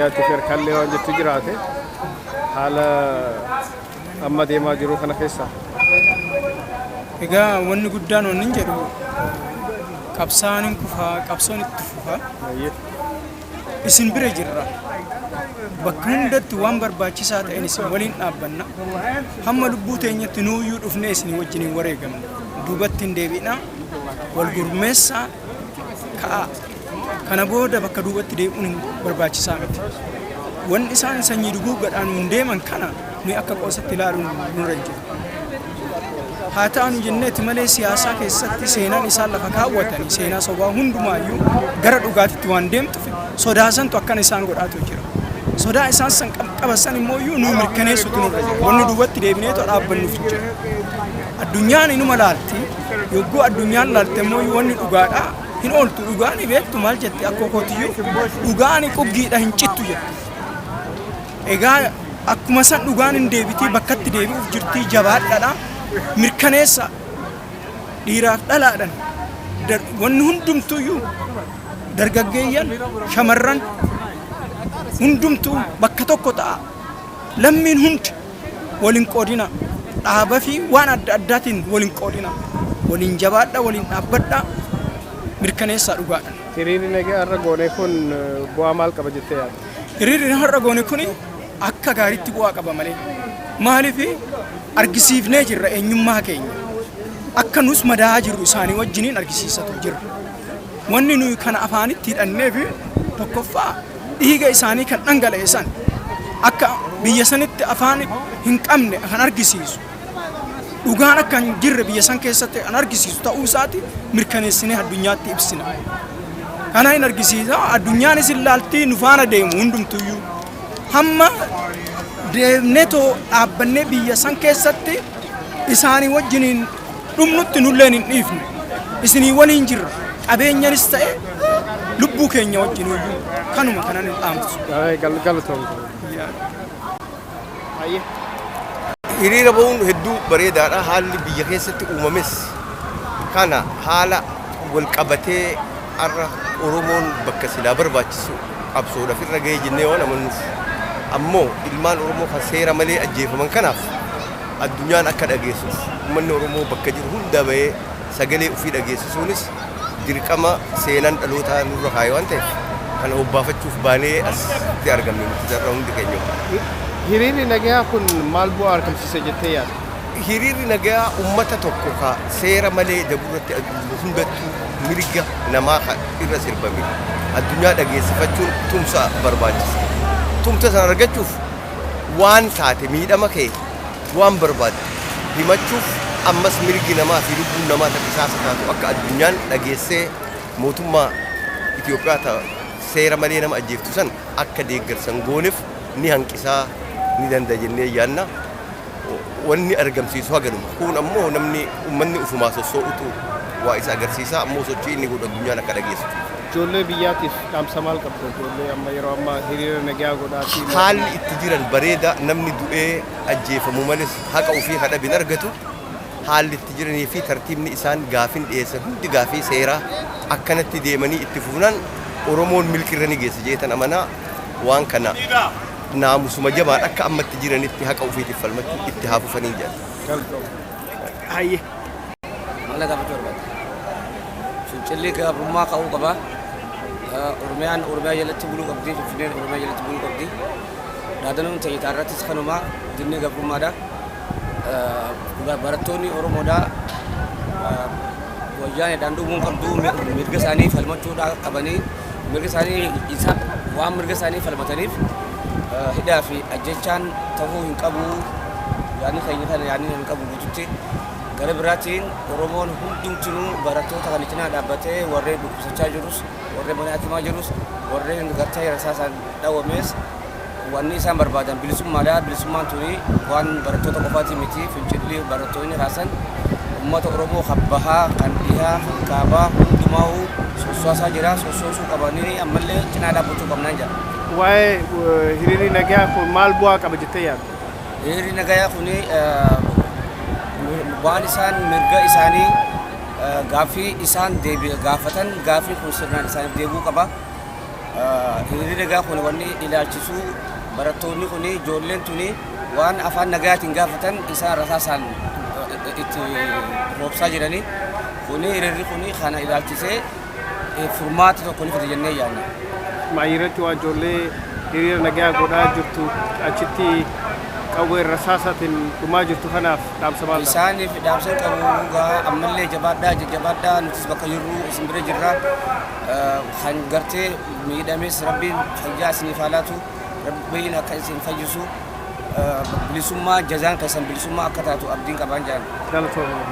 biyyaatti fi harkallee waan jettu jiraate haala amma deemaa jiru kana keessa. Egaa wanni guddaan wanni hin jedhu qabsaan hin kufaa qabsoon itti fufaa isin bira jirra bakka hundatti waan barbaachisaa ta'een isin waliin dhaabbanna hamma lubbuu teenyatti nuuyyuu dhufnee isin wajjiniin wareegamna duubatti hin deebi'na wal gurmeessaa ka'a kana booda bakka duubatti deebi'uun hin barbaachisaa miti wanni isaan sanyii duguuggadhaan nun deeman kana nuyi akka qoosatti ilaaluun nurra jiru. haa ta'anu jenneeti malee siyaasaa keessatti seenaan isaan lafa kaawwatanii seenaa sobaa hundumaayyuu gara dhugaatitti waan deemtuuf sodaasantu akkana isaan godhaatu jira. Sodaa isaan san qabasan immoo nuu mirkaneessutu nurra jira. Wanni duubatti deebineetu dhaabbannuuf jira. Addunyaan inuma laalti yogguu addunyaan laalte immoo wanni dhugaadhaa hin ooltu dhugaani beektu maal jetti akka kootiyyuu dhugaani quggiidha hin cittu jetti. Egaa akkuma san dhugaan hin deebitii bakkatti deebi'uuf jirtii jabaadhaadhaa. Mirkaneessa dhiiraaf dhalaadhaan wanni hundumtuuyyuu dargaggeeyyan shamarran hundumtuu bakka tokko ta'a lammiin hundi waliin qoodina dhaaba fi waan adda addaatiin waliin qoodina waliin jabaadha waliin dhaabbadha mirkaneessaa dhugaadhaan. Hiriirri nagaa har'a goone kun bu'aa maal qaba jettee yaadda? Hiriirri har'a goone kun akka gaariitti bu'aa qaba malee maaliif argisiifnee jirra eenyummaa keenya akka nus madaa jirru isaanii wajjiniin argisiisatu jirra wanni nuyi kana afaanitti hidhanneef tokkoffaa dhiiga isaanii kan dhangala'eessan akka biyya sanitti afaan hin qabne kan argisiisu dhugaan akka hin jirre biyya san keessatti kan argisiisu ta'uu isaati mirkaneessinee addunyaatti ibsina kana hin argisiisa addunyaanis ilaaltii nu faana deemu hundumtuyyuu hamma deemnetoo dhaabbannee biyya san keessatti isaanii wajjiniin dhumnutti nulleen hin dhiifne isinii waliin jirra qabeenyanis ta'e lubbuu keenya wajjiniyyuu kanuma kanan hin dhaamsu. Hiriira ba'uun hedduu bareedaadha haalli biyya keessatti uumames kana haala wal qabatee har'a Oromoon bakka silaa barbaachisu qabsoodhaaf irra ga'ee jennee waan amannuuf. Ammoo ilmaan Oromoo kan seera malee ajjeefaman kanaaf addunyaan akka dhageessuuf uummanni Oromoo bakka jiru hunda bahee sagalee ofii dhageessisuunis dirqama seenaan dhalootaa nurra kaayee waan ta'eef kana hobbaafachuuf baanee asitti argamne nuti jarra hundi keenya. Hiriirri nagaa kun maal bu'aa argamsiisa jettee yaadda? Hiriirri nagaa uummata tokko ka seera malee daburratti hundattuu mirga namaa irra sirbame addunyaa dhageessifachuun tumsa barbaachisa. Tumsa sana argachuuf waan taate miidhama kee waan barbaadde himachuuf ammas mirgi namaa fi lubbuun namaa taqisaasa taatu akka addunyaan dhageessee mootummaa Itoophiyaa seera malee nama ajjeeftu san akka deeggarsan gooneef ni hanqisaa ni danda'a jennee yaadna wanni argamsiisu hagaluma kun ammoo namni uummanni ufumaa sossoo'utu waa isa agarsiisa ammoo sochii inni godhu addunyaan akka dhageessitu. Ijoollee biyyaatiif dhaamsa maal qabdu? Ijoollee amma yeroo ammaa hiriira nagaa godhaatii haalli itti jiran bareeda namni du'ee ajjeefamu malees haqa ofii kadhabin argatu haalli itti jiranii fi tartiibni isaan gaafin dhiyeessan hundi gaafii seeraa akkanatti deemanii itti fufunan Oromoon milkirra ni geessa jeetan amanaa waan kana naamusuma jabaan akka ammatti jiranitti haqa ofiitiif falmachuu itti haafufanii jedhu. Hayye. Maal gaafachuu barbaadda? Fincilli gabrummaa ka'uu qaba. Oromiyaan Oromiyaa jalatti buluu qabdi. Finfinneen Oromiyaa jalatti buluu qabdi. Dhaadanoon ta'ee irrattis kanuma dinnee gabrummaadha. Barattoonni Oromoodha. Wayyaanedhaan dhumuun qabdu mirga isaanii falmachuudha qabanii mirga isaanii waan mirga isaanii falmataniif hidhaa fi ajjechaan ta'uu hin qabu. Yaadni keenya kana yaadni hin qabu guututti. Gara biraatiin Oromoon hundumtuu barattoota kan itti dhaabbatee warreen dhukkubsachaa jirus warreen mana hakimaa jirus warreen gartee rasaasaan dhawames wanni isaan barbaadan bilisummaadha. Bilisummaan tuni waan barattoota qofaati miti. Fincilli barattoonni raasan ummata Oromoo kabbahaa kan dhihaa kaabaa hundumaa'u sossoosaa jira. Sossoosuu qabanii ammallee cinaa dhaabbachuu qabnaan jira. Waa'ee hiriirri nagaa kun maal bu'aa qaba jettee yaadda? Hiriirri nagaa kuni waan isaan mirga isaanii gaafii isaan gaafatan gaafii kun sirnaan isaaniif deebi'uu qaba. hiriirri nagaa kun wanni ilaalchisuu barattoonni kun ijoolleen tuni waan afaan nagaatiin gaafatan isaan rasaasaan itti roobsaa jiranii kun hiriirri kun kana ilaalchisee furmaata tokko ni fida jennee yaadna. Maayirratti waan ijoollee hiriira nagaa godhaa jirtu achitti qawwee rasaasatiin dhumaa jirtu kanaaf dhaamsa maal? Isaaniif dhaamsa qabu ammallee jabaadhaa nutis bakka jirru isin bira jirra kan gartee miidhames rabbiin fayyaa isiniif haa laatu rabbiin akka isin fayyisu bilisummaa jazaan keessan bilisummaa akka taatu abdiin qabaan jaan. Galatoomuu.